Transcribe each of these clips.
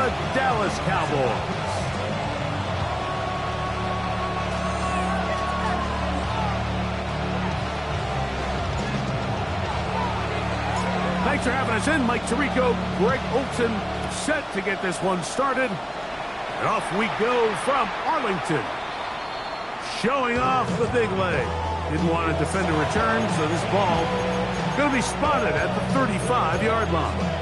the Dallas Cowboys. Thanks for having us in. Mike Tirico, Greg Olson set to get this one started. And off we go from Arlington. Showing off the big leg. Didn't want to defend a return, so this ball going to be spotted at the 35-yard line.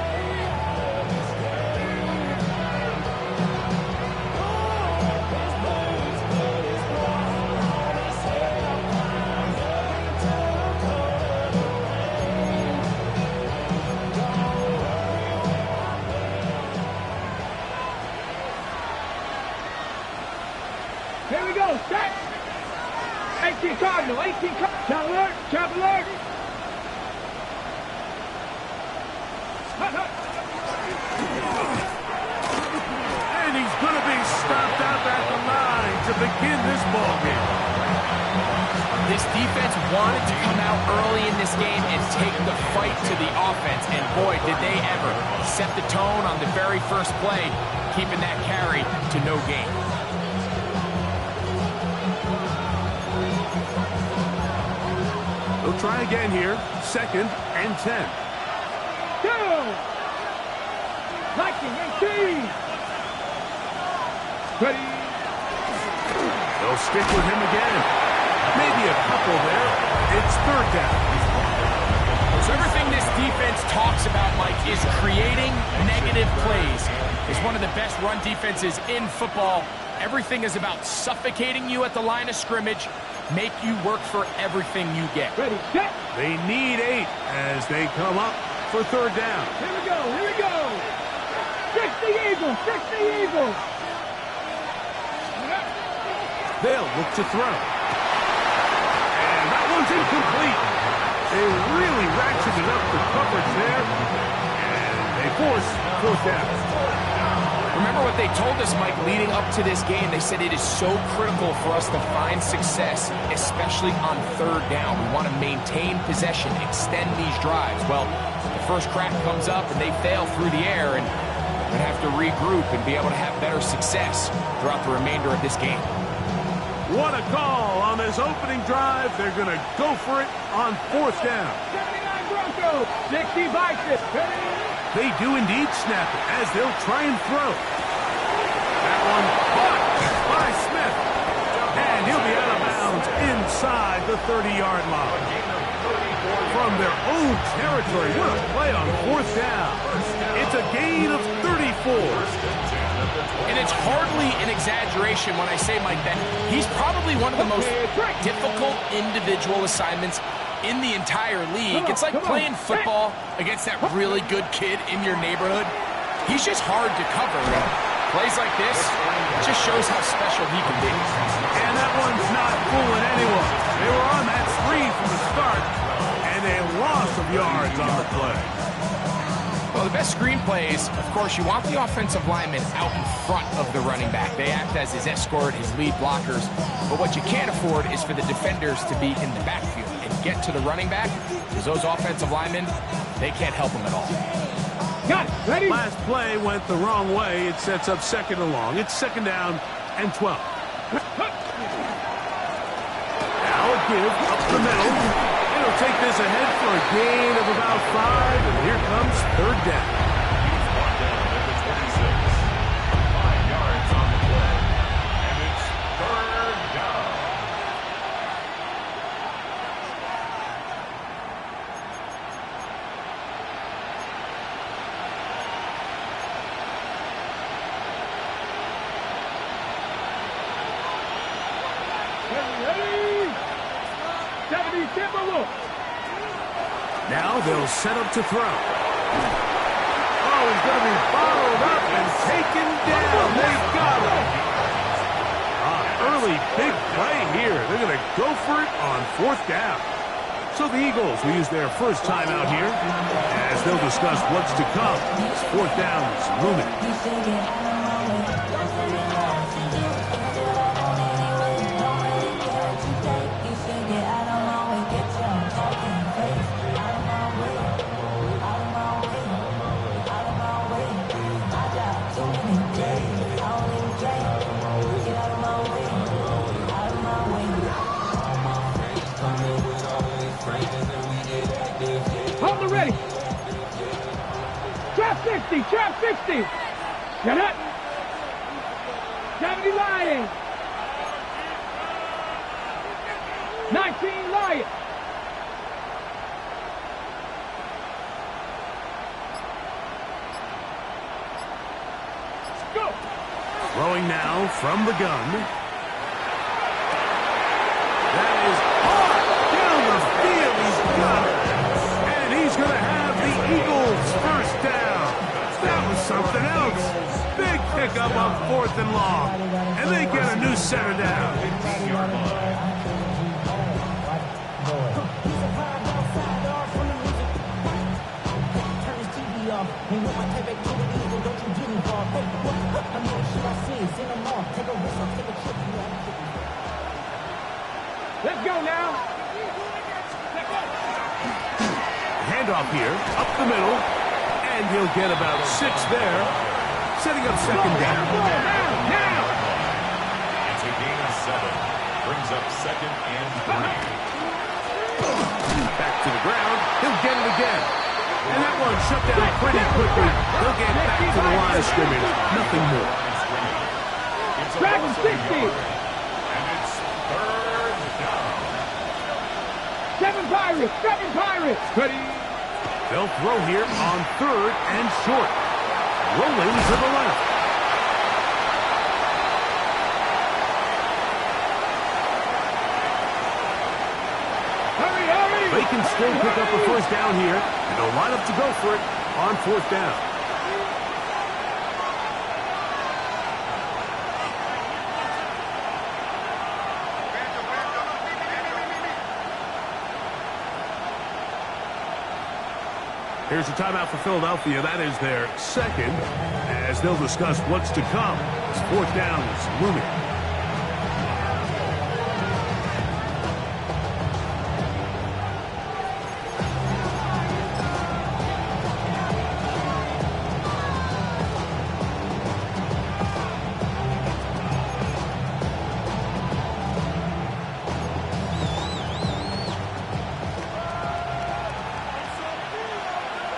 Here we go, set! 18 Cardinal, 18 Cardinal. Chop alert, chop alert. And he's going to be stopped out at the line to begin this ball game. This defense wanted to come out early in this game and take the fight to the offense. And boy, did they ever set the tone on the very first play, keeping that carry to no gain. They'll try again here. 2nd and 10. Go! 19, 18. Ready. They'll stick with him again. Maybe a couple there. It's 3rd down. So everything this defense talks about, Mike, is creating negative plays. It's one of the best run defenses in football. Everything is about suffocating you at the line of scrimmage, make you work for everything you get. Ready, set. They need 8 as they come up for 3rd down. Here we go, here we go. 60 Eagles, 60 Eagles. They'll look to throw. And that one's incomplete. They really ratcheted up the coverage there. And they force 4th down. Remember what they told us, Mike, leading up to this game. They said it is so critical for us to find success, especially on 3rd down. We want to maintain possession, extend these drives. Well, the first crack comes up and they fail through the air, and we're going to have to regroup and be able to have better success throughout the remainder of this game. What a call on this opening drive. They're going to go for it on 4th down. 79 Broncos, 60 Vikings. They do indeed snap it as they'll try and throw. That one caught by Smith. And he'll be out of bounds inside the 30-yard line. From their own territory, what a play on 4th down. It's a gain of 34. And it's hardly an exaggeration when I say, Mike, that he's probably one of the most difficult individual assignments in the entire league. It's like playing football against that really good kid in your neighborhood. He's just hard to cover. And plays like this just shows how special he can be. And that one's not fooling anyone. They were on that screen from the start, and a loss of yards on the play. Well, the best screen plays, of course, you want the offensive lineman out in front of the running back. They act as his escort, his lead blockers. But what you can't afford is for the defenders to be in the backfield and get to the running back, because those offensive linemen, they can't help him at all. Got it. Ready? Last play went the wrong way. It sets up 2nd and long. It's 2nd down and 12. Now a give up the middle. It'll take this ahead for a gain of about 5, and here comes 3rd down. Now they'll set up to throw. Oh, he's going to be followed up and taken down. They got him. Early big play here. They're going to go for it on 4th down. So the Eagles will use their first time out here as they'll discuss what's to come. 4th down is looming. 60, trap 60. Get up. 70 Lion. 19 Lion. Go. Throwing now from the gun. That is hard down the field. He's got it. And he's going to have the Eagles first down. That was something else. Big pickup on 4th and long. And they get a new center down. Let's go now. Handoff here, up the middle. And he'll get about 6 there. Setting up second down. Now. It's a gain of 7. Brings up 2nd and 3. Back to the ground. He'll get it again. And that one shut down pretty quickly. He'll get back to the line of scrimmage. Nothing more. Dragon 60. And it's 3rd down. 7 Pirates. 7 Pirates. Ready. They'll throw here on 3rd and short. Rolling to the left. Hurry, hurry. They can still pick up a first down here, and they'll line up to go for it on 4th down. Here's a timeout for Philadelphia. That is their second, as they'll discuss what's to come. It's 4th down is looming.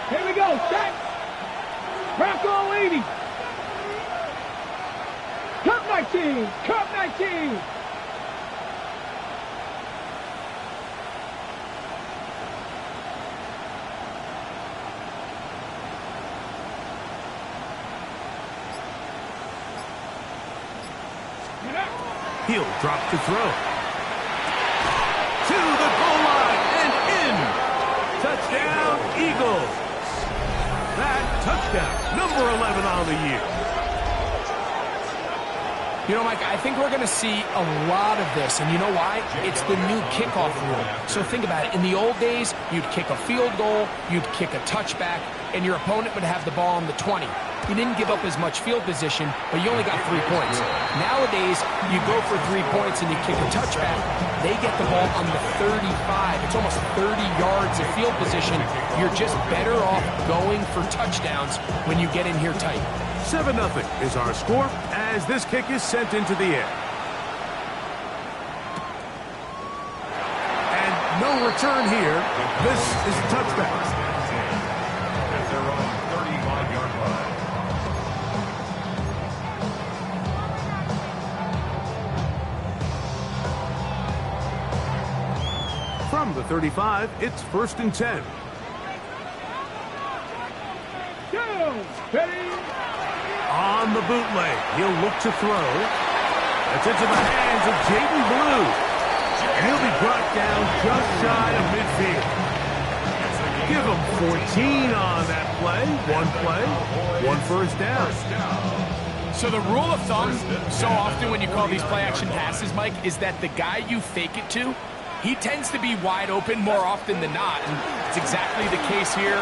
Here we go. Set. Bronco 80. Cup 19. Cup 19. He'll drop to throw. To the goal line and in. Touchdown, Eagles. That touchdown, number 11 on the year. You know, Mike, I think we're going to see a lot of this, and you know why? It's the new kickoff rule. So think about it. In the old days, you'd kick a field goal, you'd kick a touchback, and your opponent would have the ball on the 20. You didn't give up as much field position, but you only got 3 points. Nowadays, you go for 3 points and you kick a touchback. They get the ball on the 35. It's almost 30 yards of field position. You're just better off going for touchdowns when you get in here tight. 7-0 is our score as this kick is sent into the air. And no return here. This is a touchback. At their own 35-yard line. From the 35, it's 1st and 10. Go. Ready. On the bootleg, he'll look to throw. That's into the hands of Jaden Blue. And he'll be brought down just shy of midfield. Give him 14 on that play. 1 first down. So the rule of thumb, so often when you call these play-action passes, Mike, is that the guy you fake it to, he tends to be wide open more often than not. And it's exactly the case here.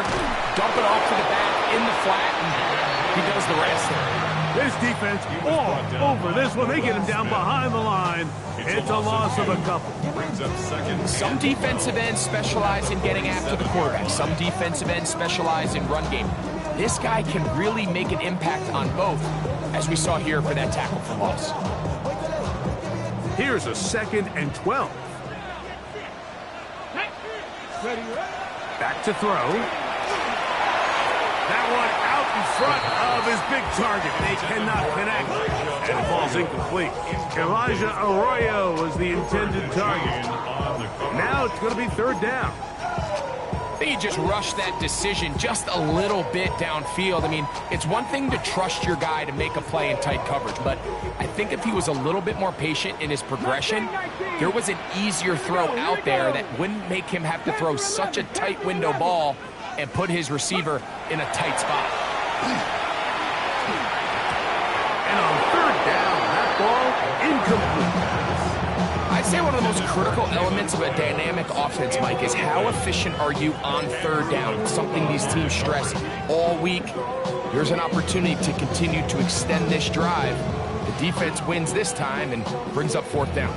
Dump it off to the back in the flat, and he does the rest. This defense all over this one. They get him down behind the line. It's a loss of a couple. Brings up 2nd. Some defensive ends specialize in getting after the quarterback. Some defensive ends specialize in run game. This guy can really make an impact on both, as we saw here for that tackle for loss. Here's a 2nd and 12. Ready. Back to throw. That one out in front of his big target. They cannot connect, and it falls incomplete. Elijah Arroyo was the intended target. Now it's going to be third down. I think he just rushed that decision just a little bit downfield. I mean, it's one thing to trust your guy to make a play in tight coverage, but I think if he was a little bit more patient in his progression, there was an easier throw out there that wouldn't make him have to throw such a tight window ball and put his receiver in a tight spot. And on third down, that ball incomplete. I'd say one of the most critical elements of a dynamic offense, Mike, is how efficient are you on third down? It's something these teams stress all week. Here's an opportunity to continue to extend this drive. The defense wins this time and brings up fourth down.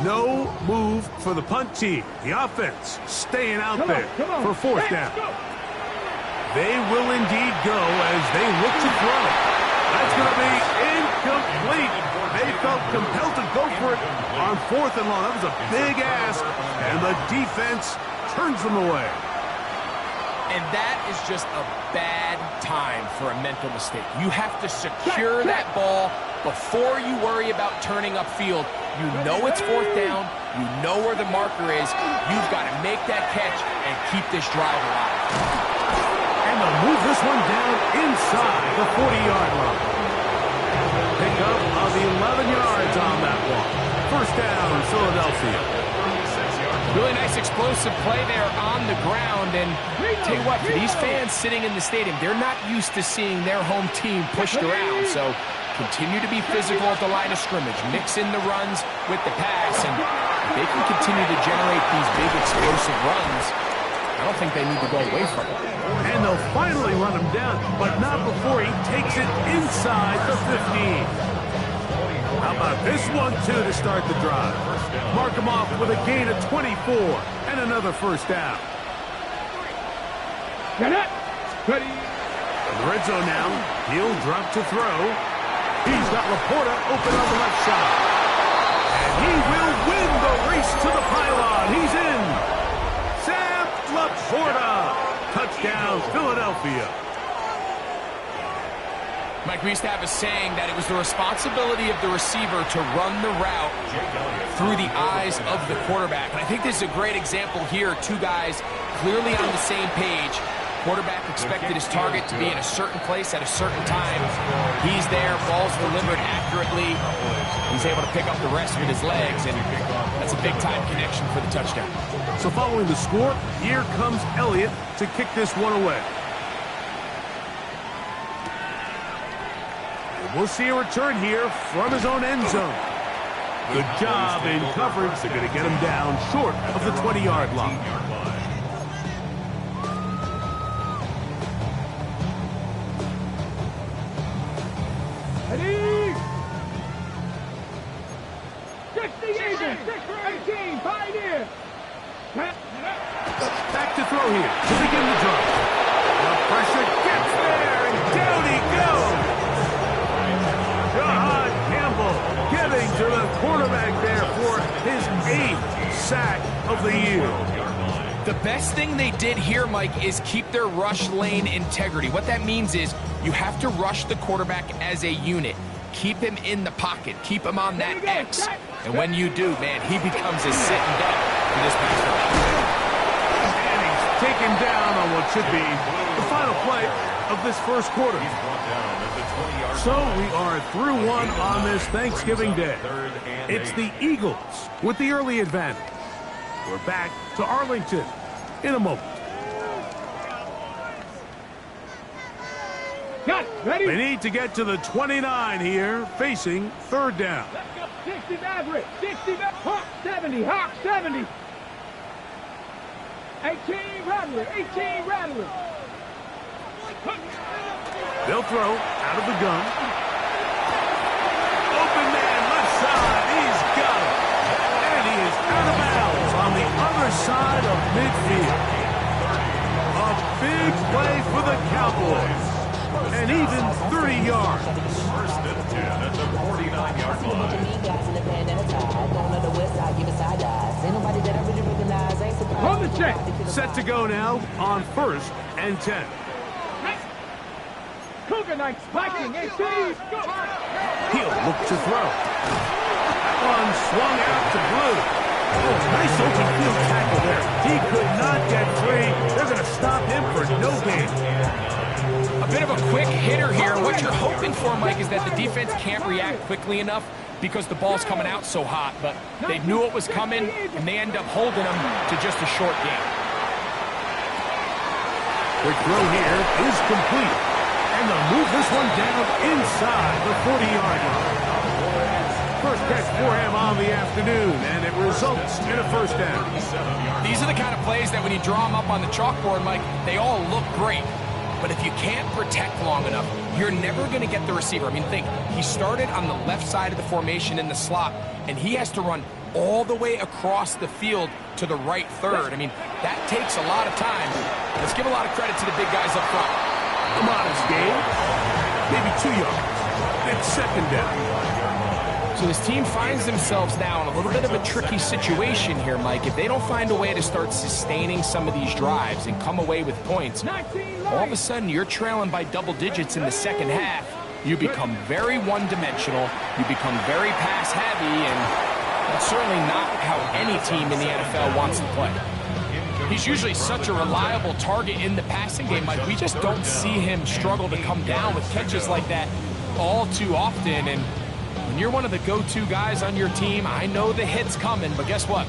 No move for the punt team. The offense staying out there for fourth down. They will indeed go as they look to throw. That's going to be incomplete. They felt compelled to go for it on fourth and long. That was a big ask, and the defense turns them away. And that is just a bad time for a mental mistake. You have to secure that ball before you worry about turning upfield. You know it's fourth down. You know where the marker is. You've got to make that catch and keep this drive alive. And they'll move this one down inside the 40-yard line. Pick up of the 11 yards on that one. First down, Philadelphia. Really nice explosive play there on the ground. And tell you what, for these fans sitting in the stadium, they're not used to seeing their home team pushed around. So continue to be physical at the line of scrimmage. Mix in the runs with the pass. And if they can continue to generate these big explosive runs, I don't think they need to go away from it. And they'll finally run him down, but not before he takes it inside the 15. How about this one, too, to start the drive? Mark him off with a gain of 24 and another first down. Get it. Ready. In the red zone now, he'll drop to throw. He's got Laporta open on the left side. And he will win the race to the pylon. He's in. Sam Laporta. Touchdown, Philadelphia. Mike, we used to have a saying that it was the responsibility of the receiver to run the route through the eyes of the quarterback. And I think this is a great example here. Two guys clearly on the same page. Quarterback expected his target to be in a certain place at a certain time. He's there, ball's delivered accurately. He's able to pick up the rest with his legs, and that's a big-time connection for the touchdown. So following the score, here comes Elliott to kick this one away. And we'll see a return here from his own end zone. Good job in coverage. They're going to get him down short of the 20-yard line. Ready. 60 Eagles. 18. Pioneer. Back to throw here to begin the drive. The pressure gets there, and down he goes. John Campbell getting to the quarterback there for his 8th sack of the year. The best thing they did here, Mike, is keep their rush lane integrity. What that means is you have to rush the quarterback as a unit. Keep him in the pocket. Keep him on that X. And when you do, man, he becomes a sitting duck for this pass rush. And he's taken down on what should be the final play of this first quarter. So we are through one on this Thanksgiving Day. It's the Eagles with the early advantage. We're back to Arlington in a moment. Got it. Ready. They need to get to the 29 here, facing third down. 60 Maverick. 60 Hawk 70. Hawk 70. 18 Rattler. 18 Rattler. They'll throw out of the gun. Open man, left side. He's got it. And he is out of bounds on the other side of midfield. A big play for the Cowboys. And even 30 yards. First and 10 at the 49-yard line. Set. Set to go now on 1st and 10. Cougar Knights spiking. 18. Go. He'll look to throw. That one swung out to Blue. Oh, nice open field tackle there. He could not get free. They're going to stop him for no gain. A bit of a quick hitter here. What you're hoping for, Mike, is that the defense can't react quickly enough because the ball's coming out so hot. But they knew it was coming, and they end up holding them to just a short game. The throw here is complete. And they'll move this one down inside the 40-yard line. First catch for him on the afternoon, and it results in a first down. These are the kind of plays that when you draw them up on the chalkboard, Mike, they all look great. But if you can't protect long enough, you're never going to get the receiver. I mean, think, he started on the left side of the formation in the slot, and he has to run all the way across the field to the right third. I mean, that takes a lot of time. Let's give a lot of credit to the big guys up front. A modest gain, maybe 2 yards. It's second down. So this team finds themselves now in a little bit of a tricky situation here, Mike. If they don't find a way to start sustaining some of these drives and come away with points, all of a sudden you're trailing by double digits in the second half. You become very one-dimensional. You become very pass-heavy, and that's certainly not how any team in the NFL wants to play. He's usually such a reliable target in the passing game, Mike. We just don't see him struggle to come down with catches like that all too often. And when you're one of the go-to guys on your team, I know the hit's coming, but guess what?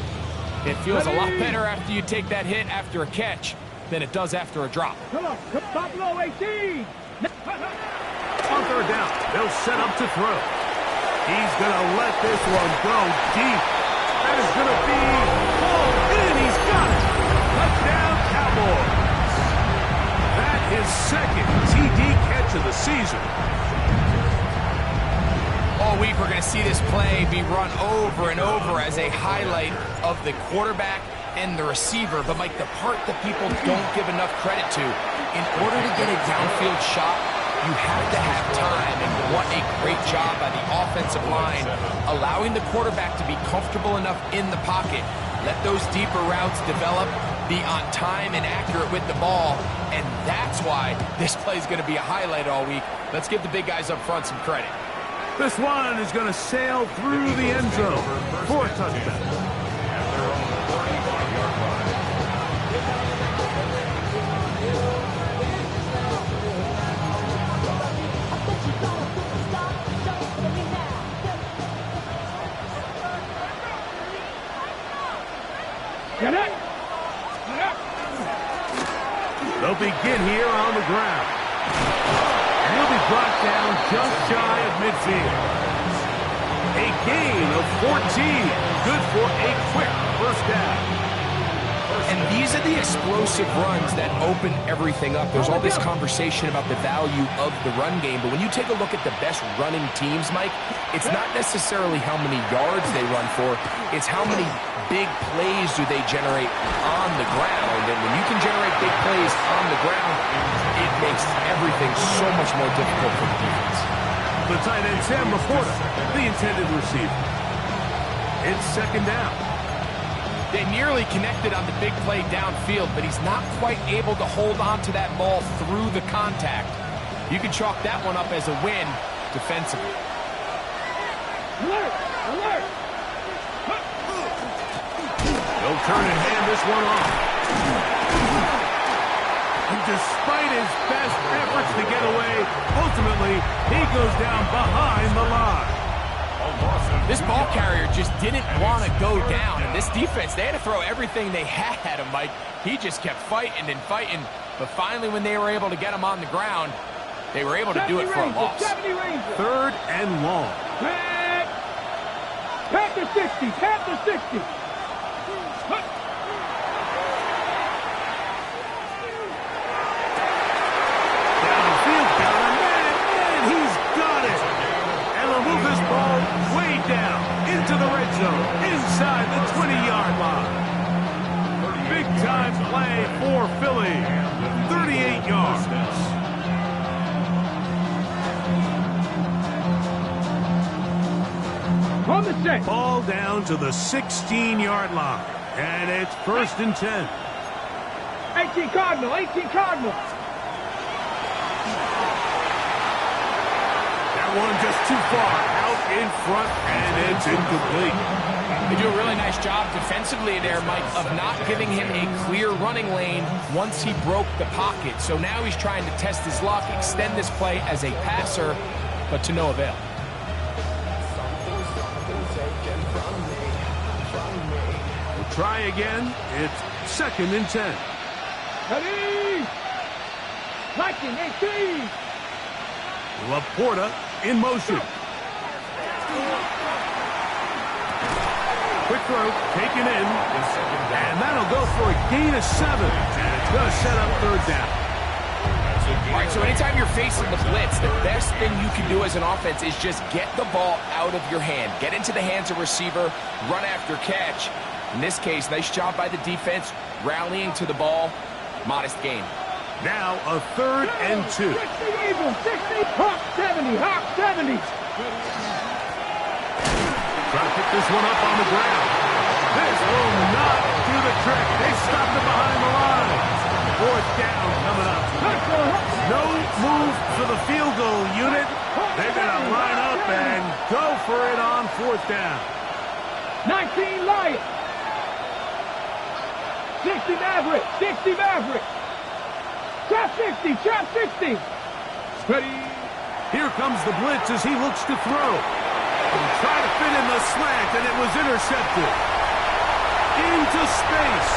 It feels a lot better after you take that hit after a catch than it does after a drop. Come on, top low, 18. On third down, they'll set up to throw. He's going to let this one go deep. That is going to be pulled in. He's got it. Touchdown, Cowboys. That is second TD catch of the season. All week we're going to see this play be run over and over as a highlight of the quarterback and the receiver. But, Mike, the part that people don't give enough credit to, in order to get a downfield shot, you have to have time. And what a great job by the offensive line, allowing the quarterback to be comfortable enough in the pocket. Let those deeper routes develop, be on time and accurate with the ball. And that's why this play is going to be a highlight all week. Let's give the big guys up front some credit. This one is going to sail through the end zone for a touchdown. Get it. They'll begin here on the ground. And he'll be brought down just shy of midfield. A gain of 14. Good for a quick first down. And these are the explosive runs that open everything up. There's all this conversation about the value of the run game, but when you take a look at the best running teams, Mike, it's not necessarily how many yards they run for, it's how many big plays do they generate on the ground. And when you can generate big plays on the ground, it makes everything so much more difficult for the defense. The tight end, Sam Laporta, the intended receiver. It's second down. They nearly connected on the big play downfield, but he's not quite able to hold on to that ball through the contact. You can chalk that one up as a win defensively. Alert! Alert! They'll turn and hand this one off. And despite his best efforts to get away, ultimately, he goes down behind the line. This ball carrier just didn't want to go down. And this defense, they had to throw everything they had at him, Mike. He just kept fighting and fighting. But finally, when they were able to get him on the ground, they were able to do it for a loss. Third and long. Panther 60, Panther 60. Downfield, got a man, and he's got it. And they'll move this ball way down into the red zone, inside the 20-yard line. Big-time play for Philly. 38 yards. On the set. Ball down to the 16-yard line. And it's first and 10. 18 Cardinal, 18 Cardinal. That one just too far out in front, and it's incomplete. They do a really nice job defensively there, Mike, of not giving him a clear running lane once he broke the pocket. So now he's trying to test his luck, extend this play as a passer, but to no avail. We'll try again. It's 2nd and 10. Ready? Liking 18. Laporta in motion. Quick throw, taken in, and that'll go for a gain of 7. And it's going to set up 3rd down. All right, so anytime you're facing the blitz, the best thing you can do as an offense is just get the ball out of your hand. Get into the hands of receiver, run after catch. In this case, nice job by the defense, rallying to the ball. Modest gain. Now a 3rd and 2. 60 Eagles, 60, Hawk 70, Hawk 70. Try to pick this one up on the ground. This will not do the trick. They stopped it behind the line. 4th down coming up. No move for the field goal unit. They're going to line up and go for it on 4th down. 19 Lions. 60 Maverick, 60 Maverick. Trap 60, trap 60. Ready. Here comes the blitz as he looks to throw. Try to fit in the slant, and it was intercepted. Into space.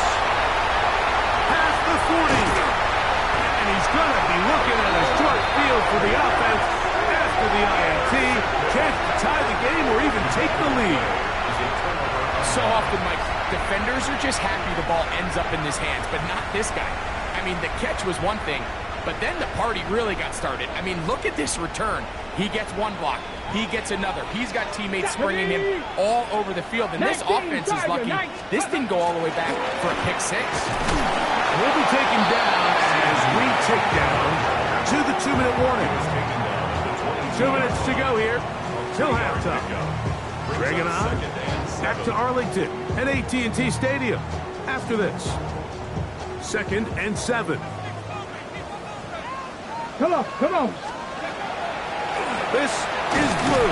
Past the 40. And he's going to be looking at a short field for the offense after the INT. Chance to tie the game or even take the lead. So often, Mike, defenders are just happy the ball ends up in his hands, but not this guy. I mean, the catch was one thing, but then the party really got started. I mean, look at this return. He gets one block. He gets another. He's got teammates springing him all over the field, and this offense is lucky. This didn't go all the way back for a pick 6. We'll be taken down as we take down to the 2-minute warning. 2 minutes to go here till halftime. Greg and I back to Arlington at AT&T Stadium after this. 2nd and 7. Come on, come on. This is Blue.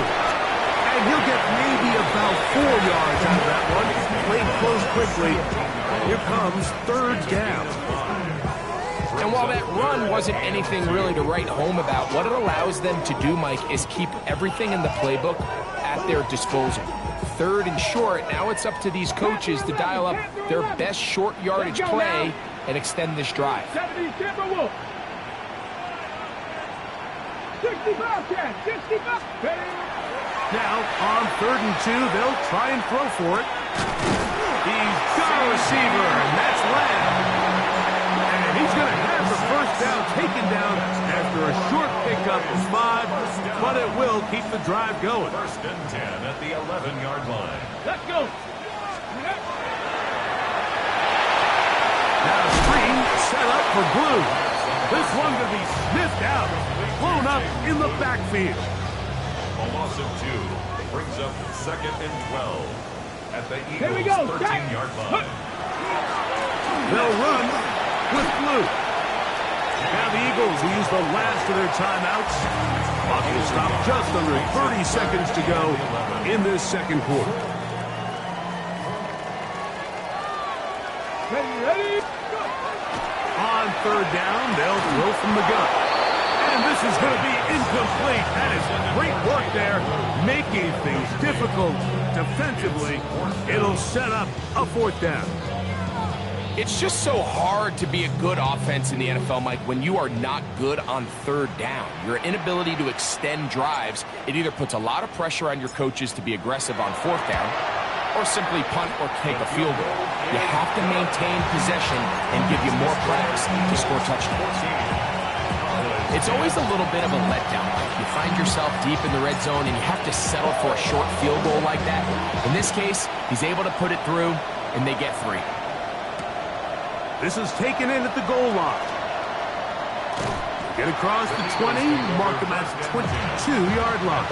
And he'll get maybe about 4 yards out of that one. Played close quickly. Here comes 3rd down. And while that run wasn't anything really to write home about, what it allows them to do, Mike, is keep everything in the playbook at their disposal. 3rd and short, now it's up to these coaches to dial up their best short yardage play and extend this drive. 70 Timberwolf. 60 Bobcat, 60 Bobcat. Now on 3rd and 2, they'll try and throw for it. He's got a receiver, and that's Lamb. And he's going to have the 1st down taken down after a short pickup of 5, but it will keep the drive going. 1st and 10 at the 11-yard line. Let's go. Now screen set up for Blue. This one going to be sniffed out, blown up in the backfield. A loss of 2 brings up 2nd and 12 at the Here we Eagles' go, 13-yard line. They'll run with Blue. Now the Eagles will use the last of their timeouts. Clock will stop just under 30 seconds to go in this 2nd quarter. Ready? On 3rd down, they'll throw from the gun. And this is going to be incomplete. That is great work there, making things difficult defensively. It'll set up a 4th down. It's just so hard to be a good offense in the NFL, Mike, when you are not good on 3rd down. Your inability to extend drives, it either puts a lot of pressure on your coaches to be aggressive on 4th down or simply punt or take a field goal. You have to maintain possession and give you more practice to score touchdowns. It's always a little bit of a letdown. You find yourself deep in the red zone and you have to settle for a short field goal like that. In this case, he's able to put it through and they get 3. This is taken in at the goal line. Get across the 20, mark him at the 22-yard line.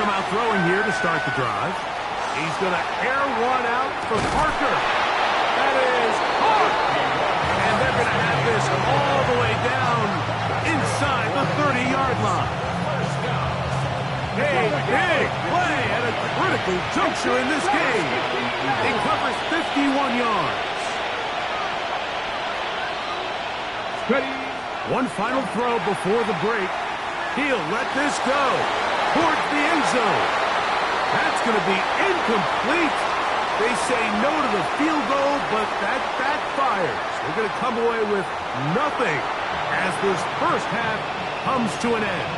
come out throwing here to start the drive. He's going to air one out for Parker. That is caught. And they're going to have this all the way down inside the 30-yard line. A big play at a critical juncture in this game. It covers 51 yards. Ready. One final throw before the break. He'll let this go towards the end zone. That's going to be incomplete. They say no to the field goal, but that backfires. They're going to come away with nothing as this first half comes to an end.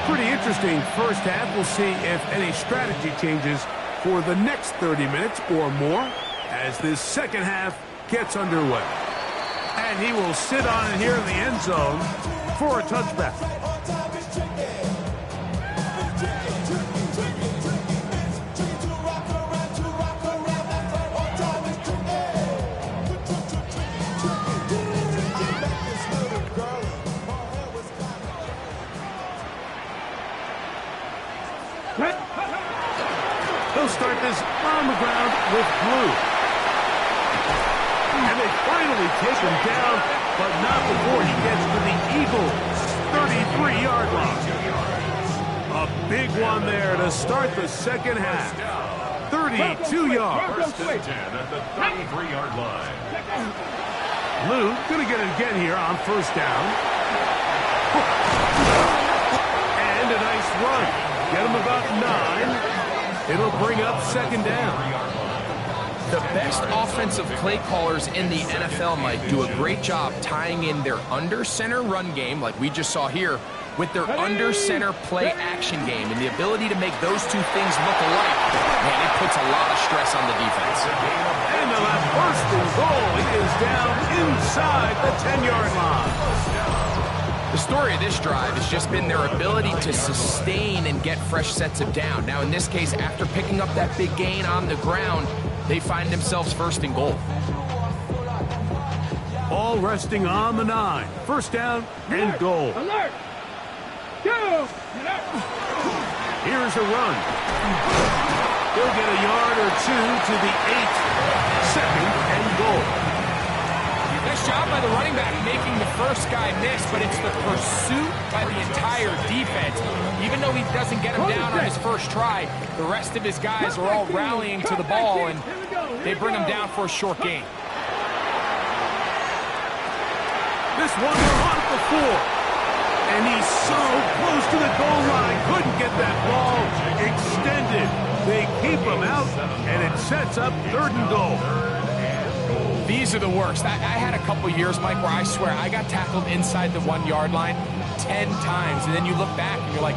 Pretty interesting first half. We'll see if any strategy changes for the next 30 minutes or more as this second half gets underway. And he will sit on it here in the end zone for a touchback. They'll start this on the ground with Blue. And they finally take him down, but not before he gets to the Eagles' 33-yard line. A big one there to start the second half. 32 yards. First and 10 at the 33-yard line. Blue going to get it again here on first down. And a nice run. Get him about 9. It'll bring up second down. The best offensive play callers in the NFL, Mike, do a great job tying in their under-center run game, like we just saw here, with their under-center play action game. And the ability to make those two things look alike, man, it puts a lot of stress on the defense. And the last first and goal is down inside the 10-yard line. The story of this drive has just been their ability to sustain and get fresh sets of down. Now, in this case, after picking up that big gain on the ground, they find themselves first and goal. All resting on the 9. First down and goal. Alert! Go! Here's a run. He'll get a yard or two to the 8. Second and goal. Nice job by the running back making the first guy miss, but it's the pursuit by the entire defense. Even though he doesn't get him down on his first try, the rest of his guys are all rallying to the ball, and they bring him down for a short gain. This one they're on it before. And he's so close to the goal line. Couldn't get that ball extended. They keep him out, and it sets up third and goal. These are the worst. I had a couple years, Mike, where I swear I got tackled inside the 1-yard line 10 times. And then you look back and you're like,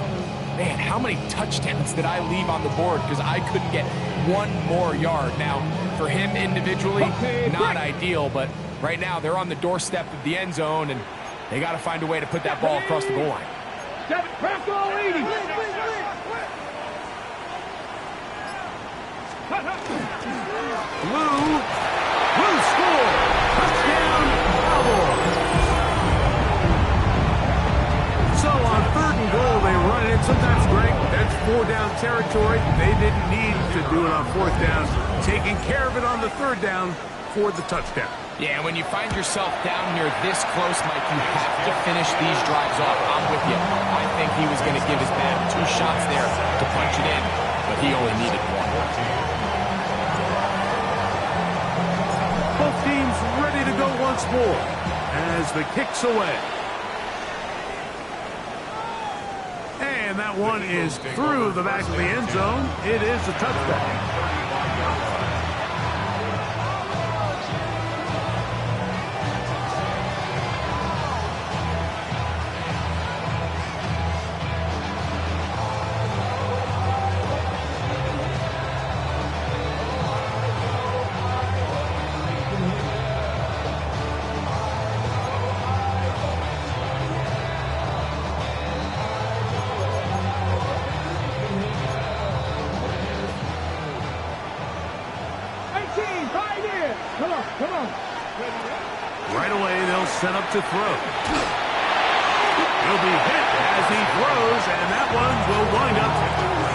man, how many touchdowns did I leave on the board because I couldn't get one more yard? Now, for him individually, not ideal, but right now they're on the doorstep of the end zone, and they got to find a way to put that ball across the goal line. Blue score! Touchdown, Cowboys! So on third and goal, they run it in. Sometimes, Greg, that's 4-down territory. They didn't need to do it on fourth down. Taking care of it on the third down for the touchdown. Yeah, when you find yourself down near this close, Mike, you have to finish these drives off. I'm with you. I think he was going to give his man 2 shots there to punch it in, but he only needed 1. Both teams ready to go once more as the kick's away. And that one is through the back of the end zone. It is a touchdown. Come on. Right away, they'll set up to throw. He'll be hit as he throws, and that one will wind up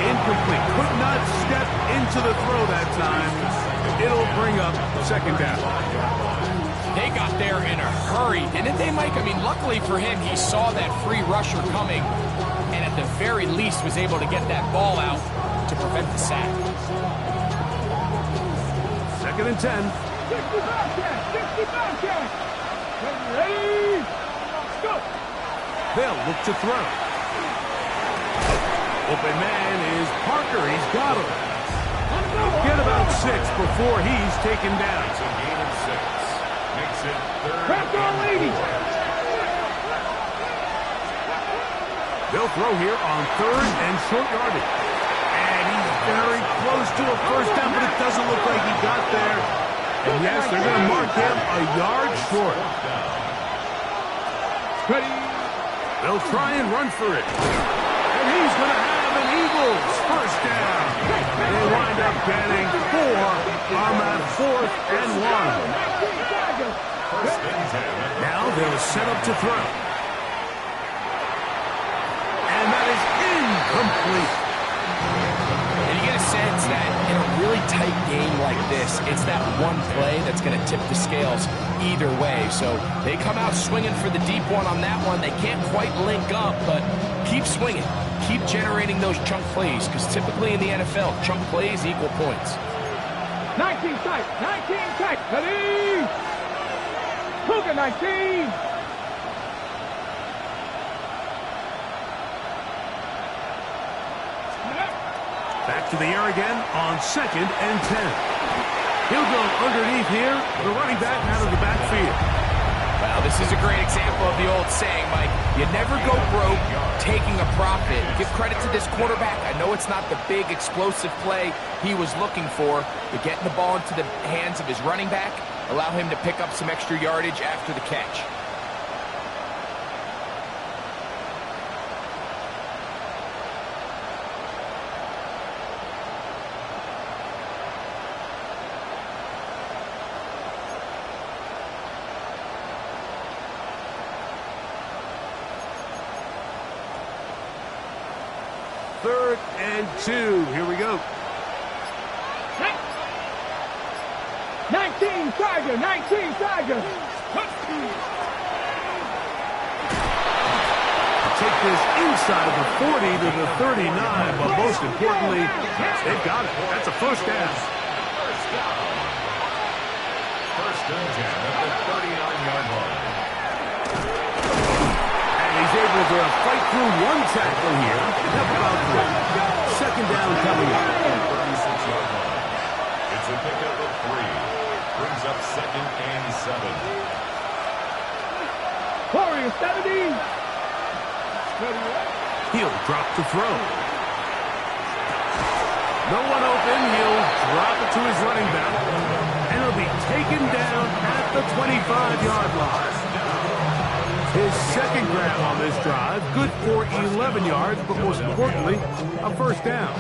incomplete. Could not step into the throw that time. It'll bring up second down. They got there in a hurry, didn't they, Mike? I mean, luckily for him, he saw that free rusher coming, and at the very least was able to get that ball out to prevent the sack. Second and 10. 65 catch. Ready? Go. They'll look to throw. Open man is Parker. He's got him. Get about 6 before he's taken down. It's a gain of 6. Makes it third. Crack on, ladies. They'll throw here on third and short yardage. And he's very close to a first down, but it doesn't look like he got there. And yes, they're going to mark him a yard short. Ready? They'll try and run for it. And he's going to have an Eagles first down. And they wind up getting 4 on that 4th and 1. Now they'll set up to throw. And that is incomplete. And you get a sense that in a really tight game like this, it's that one play that's going to tip the scales either way. So they come out swinging for the deep one on that one. They can't quite link up, but keep swinging. Keep generating those chunk plays, because typically in the NFL, chunk plays equal points. 19 tight. Ready? Cougar 19. Back to the air again on second and 10. He'll go underneath here. The running back out of the backfield. Well, this is a great example of the old saying, Mike. You never go broke taking a profit. Give credit to this quarterback. I know it's not the big explosive play he was looking for, but getting the ball into the hands of his running back, allow him to pick up some extra yardage after the catch. Third and 2. Here we go. 19 Tiger. Take this inside the 40 to the 39, but most importantly, they've got it. That's a first down. First and 10 at the 39-yard line. And he's able to fight through one tackle here. How about this? Second down coming up. 36-yard line. It's a pickup of 3. Brings up second and 7. Warrior 70. He'll drop to throw. No one open. He'll drop it to his running back. And he'll be taken down at the 25-yard line. His second grab on this drive, good for 11 yards, but most importantly, a first down.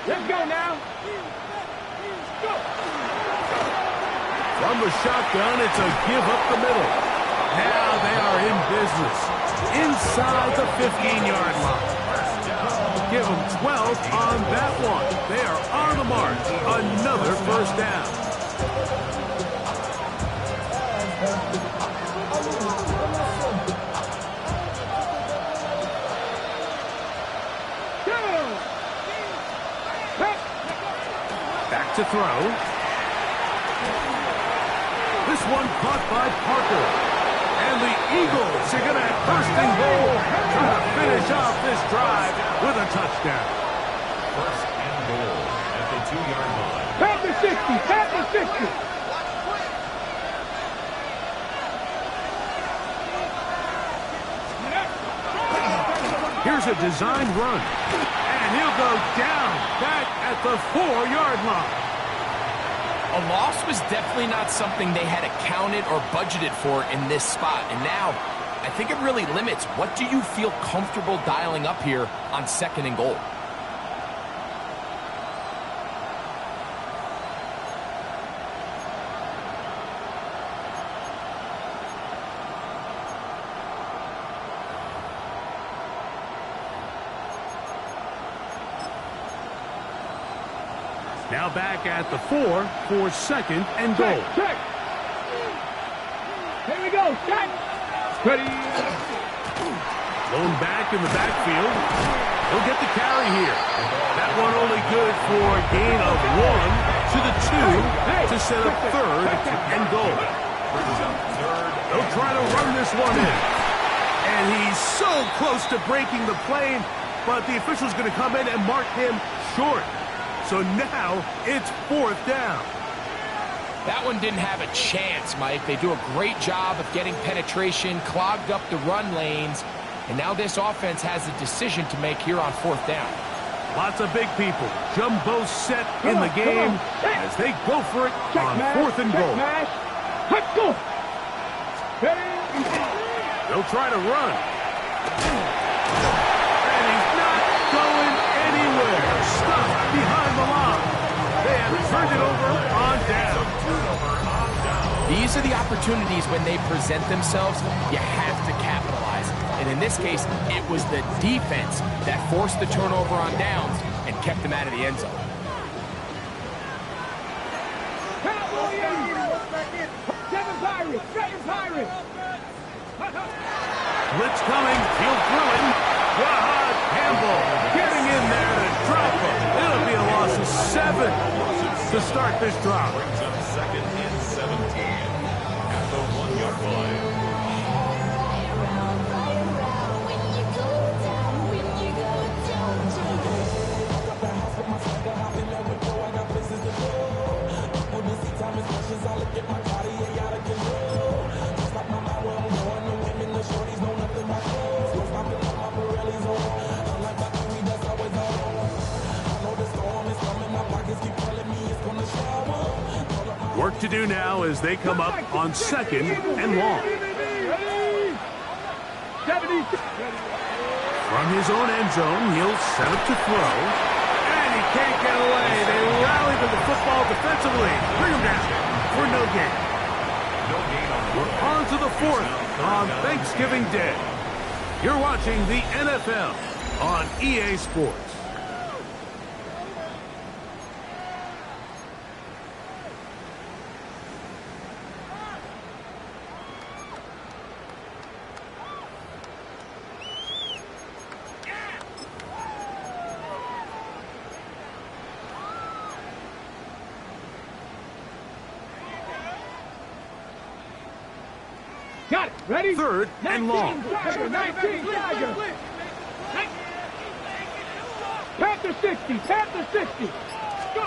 Let's go now. Go. From the shotgun, it's a give up the middle. Now they are in business. Inside the 15-yard line. Give them 12 on that one. They are on the mark. Another first down. Back to throw. This one caught by Parker. And the Eagles are going to have first and goal, trying to finish off this drive with a touchdown. First and goal at the 2-yard line. Pat the 60. Here's a designed run. And he'll go down back at the 4-yard line. A loss was definitely not something they had accounted or budgeted for in this spot. And now, I think it really limits what do you feel comfortable dialing up here on second and goal. Now back at the 4 for second and goal. Check. Here we go. Set. Ready. Lone back in the backfield. He'll get the carry here. That one only good for a gain of 1 to the 2 to set up third and goal. They'll try to run this one in. And he's so close to breaking the plane, but the official's going to come in and mark him short. So now it's 4th down. That one didn't have a chance, Mike. They do a great job of getting penetration, clogged up the run lanes, and now this offense has a decision to make here on 4th down. Lots of big people. Jumbo set in the game as they go for it on 4th and goal. Let's go. They'll try to run. And he's not going anywhere. Stuck behind the line. They have turned it over on down. These are the opportunities when they present themselves, you have to capitalize. And in this case, it was the defense that forced the turnover on downs and kept them out of the end zone. Blitz coming, he'll throw it. Wahad Campbell getting in there to drop him. It'll be a loss of 7 to start this drive. Brings up second and 17 at the 1-yard line. Work to do now as they come up on 2nd and long. From his own end zone, he'll set up to throw. And he can't get away. They rally to the football defensively. Bring him down for no gain. We're on to the 4th on Thanksgiving Day. You're watching the NFL on EA Sports. Got it. Ready? 3rd and long. 19 Tiger. Panther 60. Panther 60. Go.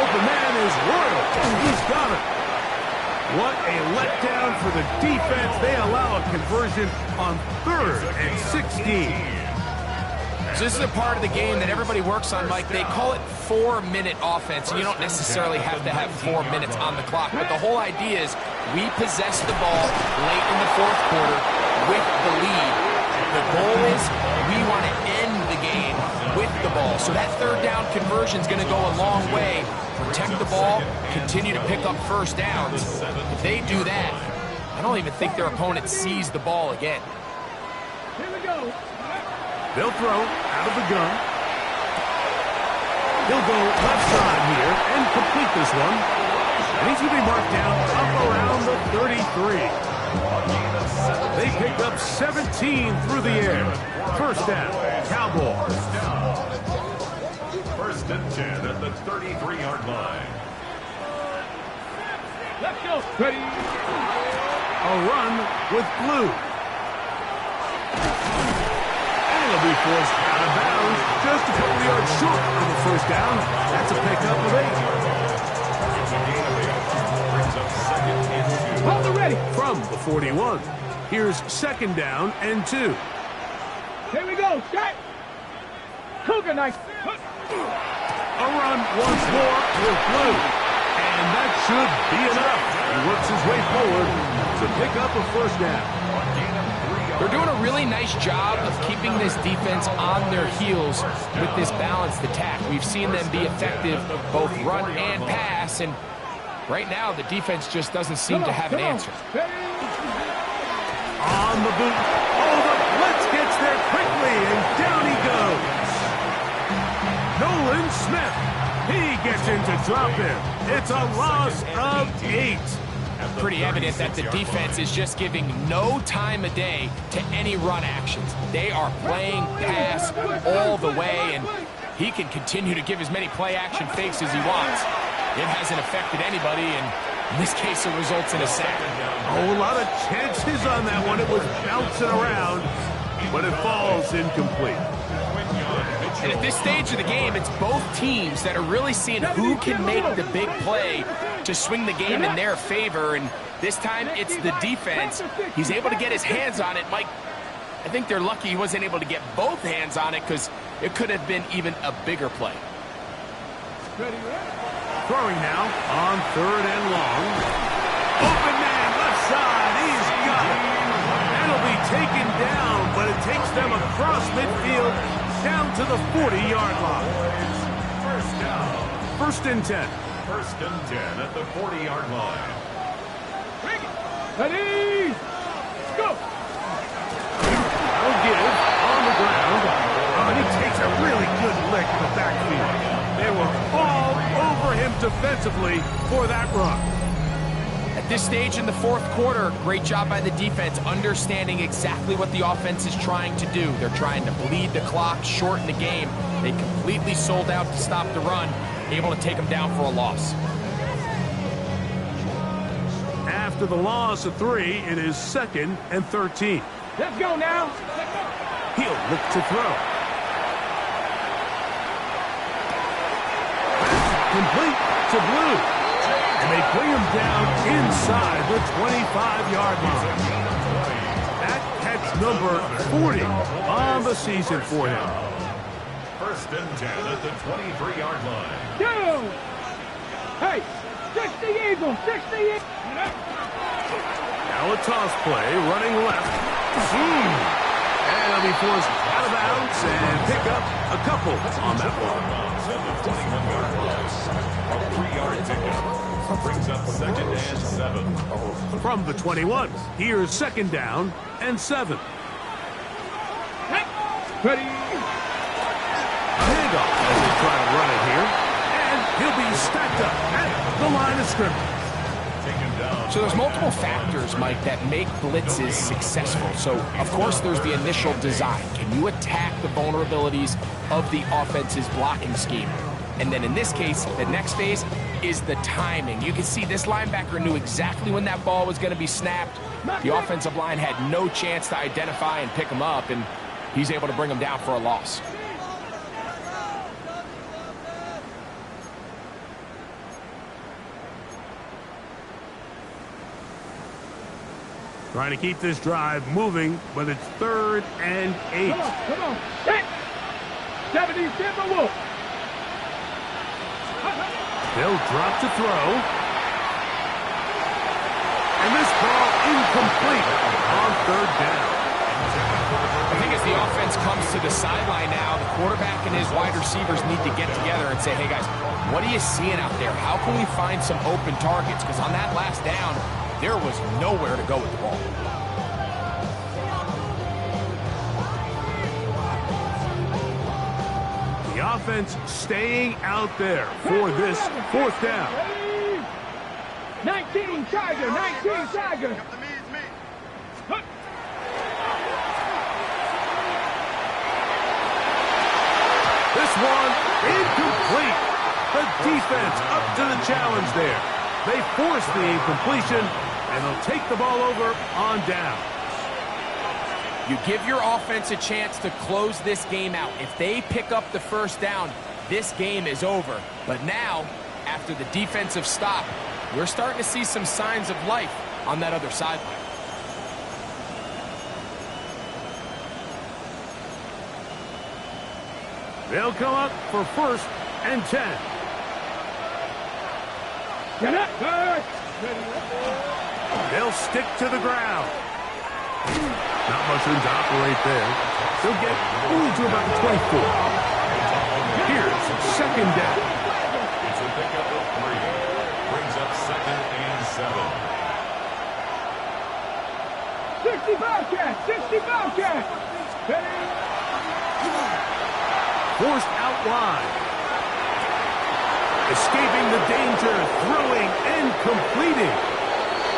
Open man is Royal. He's got it. What a letdown for the defense. They allow a conversion on 3rd and 16. So this is a part of the game that everybody works on, Mike. They call it 4-minute offense, and you don't necessarily have to have 4 minutes on the clock. But the whole idea is we possess the ball late in the 4th quarter with the lead. The goal is we want to end the game with the ball. So that 3rd down conversion is going to go a long way. Protect the ball, continue to pick up 1st downs. If they do that, I don't even think their opponent sees the ball again. Here we go. They'll throw out of the gun. He'll go left side here and complete this one. And he's going to be marked down up around the 33. They picked up 17 through the air. 1st down, Cowboys. 1st and 10 at the 33-yard line. Let's go. Ready. A run with Blue. He'll be forced out of bounds just a couple yards short on the 1st down. That's a pickup of 8. Hold the ready. From the 41. Here's 2nd down and 2. Here we go. Set. Cougar knife. A run once more with Blue. And that should be enough. He works his way forward to pick up a 1st down. They're doing a really nice job of keeping this defense on their heels with this balanced attack. We've seen them be effective both run and pass, and right now the defense just doesn't seem to have an answer. On the boot. Oh, the blitz gets there quickly, and down he goes. Nolan Smith. He gets into drop him. It's a loss of 8. Pretty evident that the defense is just giving no time of day to any run actions. They are playing pass all the way, and he can continue to give as many play-action fakes as he wants. It hasn't affected anybody, and in this case, it results in a sack. Oh, a lot of chances on that one. It was bouncing around, but it falls incomplete. And at this stage of the game, it's both teams that are really seeing who can make the big play to swing the game in their favor, and this time it's the defense. He's able to get his hands on it. Mike, I think they're lucky he wasn't able to get both hands on it because it could have been even a bigger play. Throwing now on 3rd and long. Open man, left side, he's got it. That'll be taken down, but it takes them across midfield down to the 40-yard line. First down. 1st and 10. 1st and 10 at the 40-yard line. Ready, go! I'll give on the ground. Oh, and he takes a really good lick in the backfield. They were all over him defensively for that run. At this stage in the 4th quarter, great job by the defense understanding exactly what the offense is trying to do. They're trying to bleed the clock, shorten the game. They completely sold out to stop the run, able to take them down for a loss. After the loss of 3, it is 2nd and 13. Let's go now. He'll look to throw. Complete to Blue. And they bring him down inside the 25-yard line. That catch number 40 on the season for him. 1st and 10 at the 23-yard line. Go! Hey, 60 Eagles, 60 Eagles. Now a toss play, running left. And he'll be forced out of bounds and pick up a couple on that one. 21-yard line. A 3-yard pickup. Brings up 2nd and 7. From the 21, here's 2nd down and 7. Ready. Handoff as they try to run it here. And he'll be stacked up at the line of scrimmage. So there's multiple factors, Mike, that make blitzes successful. So, of course, there's the initial design. Can you attack the vulnerabilities of the offense's blocking scheme? And then in this case, the next phase is the timing. You can see this linebacker knew exactly when that ball was going to be snapped. The offensive line had no chance to identify and pick him up, and he's able to bring him down for a loss. Trying to keep this drive moving, but it's 3rd and 8. Come on. Hit. 77 Wolf. They'll drop to throw. And this ball incomplete on 3rd down. I think as the offense comes to the sideline now, the quarterback and his wide receivers need to get together and say, hey, guys, what are you seeing out there? How can we find some open targets? Because on that last down, there was nowhere to go with the ball. The offense staying out there for this 4th down. 19 Tiger, 19 Tiger. This one incomplete. The defense up to the challenge there. They force the incompletion, and they'll take the ball over on down. You give your offense a chance to close this game out. If they pick up the 1st down, this game is over. But now, after the defensive stop, we're starting to see some signs of life on that other sideline. They'll come up for 1st and 10. Get up. They'll stick to the ground. Not much room to operate there. They'll get only to about the 24. Here's 2nd down. It's a pickup of 3. Brings up 2nd and 7. 65 cat, 65 cat. Forced out wide. Escaping the danger, throwing and completing.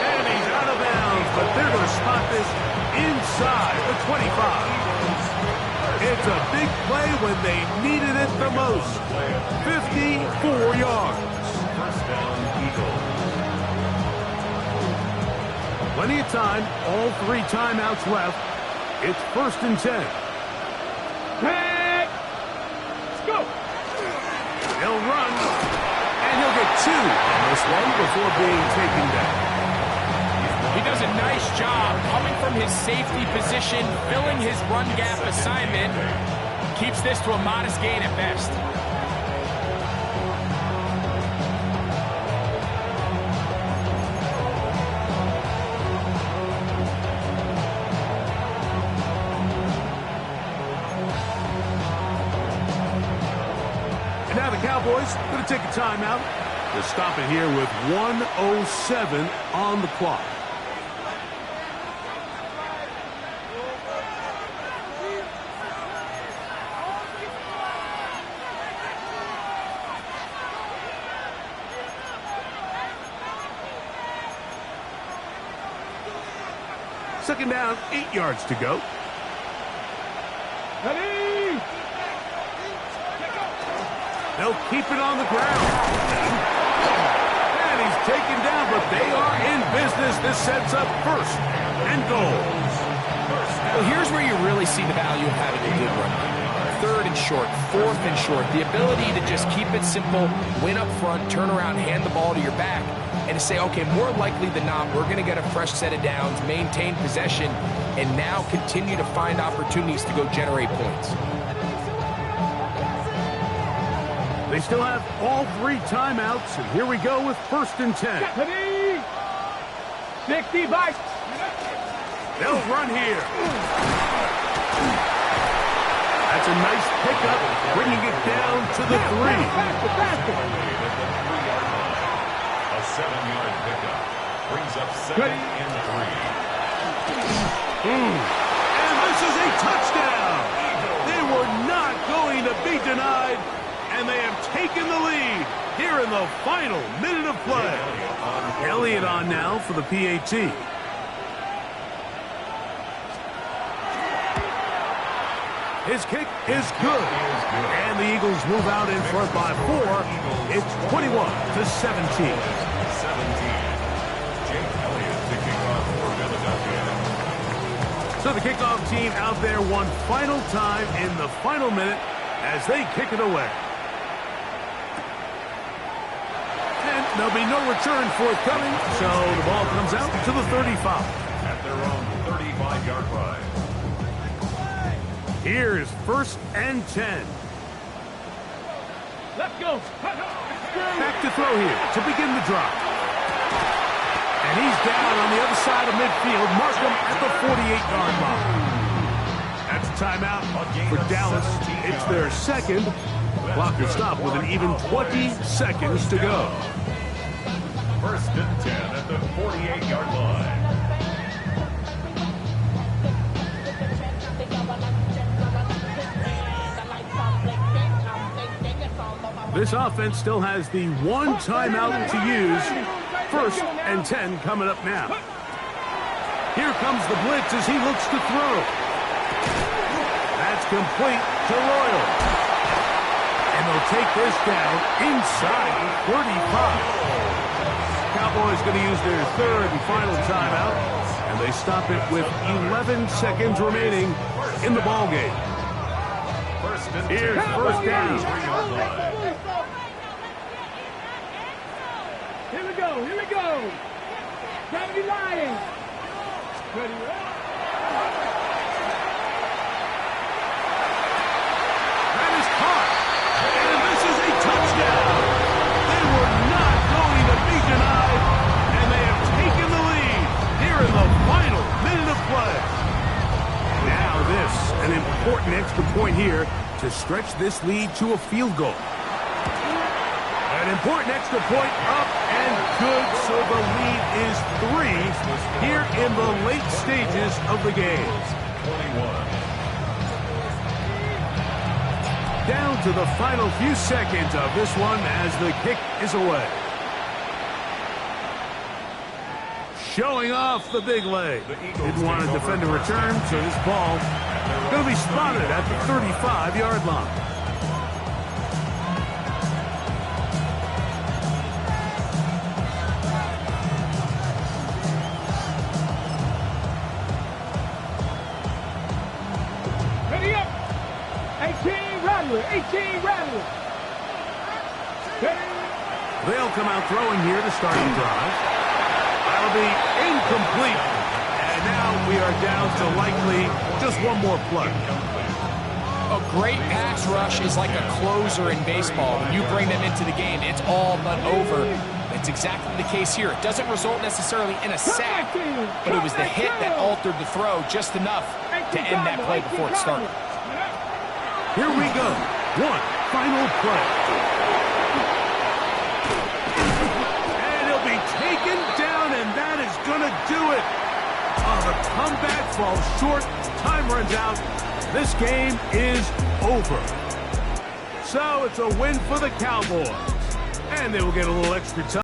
And he's out of bounds, but they're going to spot this inside the 25. It's a big play when they needed it the most. 54 yards. First down, Eagles. Plenty of time, all 3 timeouts left. It's 1st and 10. Let's go. He'll run, and he'll get 2 on this one before being taken down. He does a nice job coming from his safety position, filling his run gap assignment. Keeps this to a modest gain at best. And now the Cowboys going to take a timeout to stop it here with 1:07 on the clock. Second down, 8 yards to go. Ready. They'll keep it on the ground. And he's taken down, but they are in business. This sets up 1st and goal. Well, here's where you really see the value of having a good run game. 3rd and short, 4th and short. The ability to just keep it simple, win up front, turn around, hand the ball to your back, and to say, okay, more likely than not, we're going to get a fresh set of downs, maintain possession, and now continue to find opportunities to go generate points. They still have all 3 timeouts, and here we go with 1st and 10. Ready. 60 by. They'll run here. That's a nice pickup, bringing it down to the 3. Faster. A 7-yard pickup brings up 2nd and 3. And this is a touchdown. They were not going to be denied, and they have taken the lead here in the final minute of play. Elliott on now for the PAT. His kick is good. And the Eagles move out in front by 4. It's 21-17. 17. Jake Elliott to kick off for Philadelphia. So the kickoff team out there one final time in the final minute as they kick it away. And there'll be no return forthcoming, so the ball comes out to the 35. At their own 35-yard line. Here's 1st and 10. Let's go. Back to throw here to begin the drive. And he's down on the other side of midfield. Mark him at the 48-yard line. That's a timeout for Dallas. It's their 2nd. Clock will stop with an even 20 seconds to go. 1st and 10 at the 48-yard line. This offense still has the 1 timeout to use. 1st and 10 coming up now. Here comes the blitz as he looks to throw. That's complete to Royal. And they'll take this down inside 35. Cowboys going to use their 3rd and final timeout. And they stop it with 11 seconds remaining in the ballgame. Here's 1st down. Here we go. Gravity Lions. Ready, That is caught. And this is a touchdown. They were not going to be denied, and they have taken the lead here in the final minute of play. Now this, an important extra point here to stretch this lead to a field goal. An important extra point up and good, so the lead is 3 here in the late stages of the game. 21. Down to the final few seconds of this one as the kick is away. Showing off the big leg. Didn't want to defend a return, so this ball going to be spotted at the 35-yard line. Ready up. 18 Rattler. 18 Rattler. They'll come out throwing here to start the drive. That'll be incomplete. And now we are down to likely just one more play. A great pass rush is like a closer in baseball. When you bring them into the game, it's all but over. That's exactly the case here. It doesn't result necessarily in a sack, but it was the hit that altered the throw just enough to end that play before it started. Here we go. One final play. And he'll be taken down, and that is going to do it. Oh, the comeback falls short. Time runs out. This game is over. So it's a win for the Cowboys. And they will get a little extra time.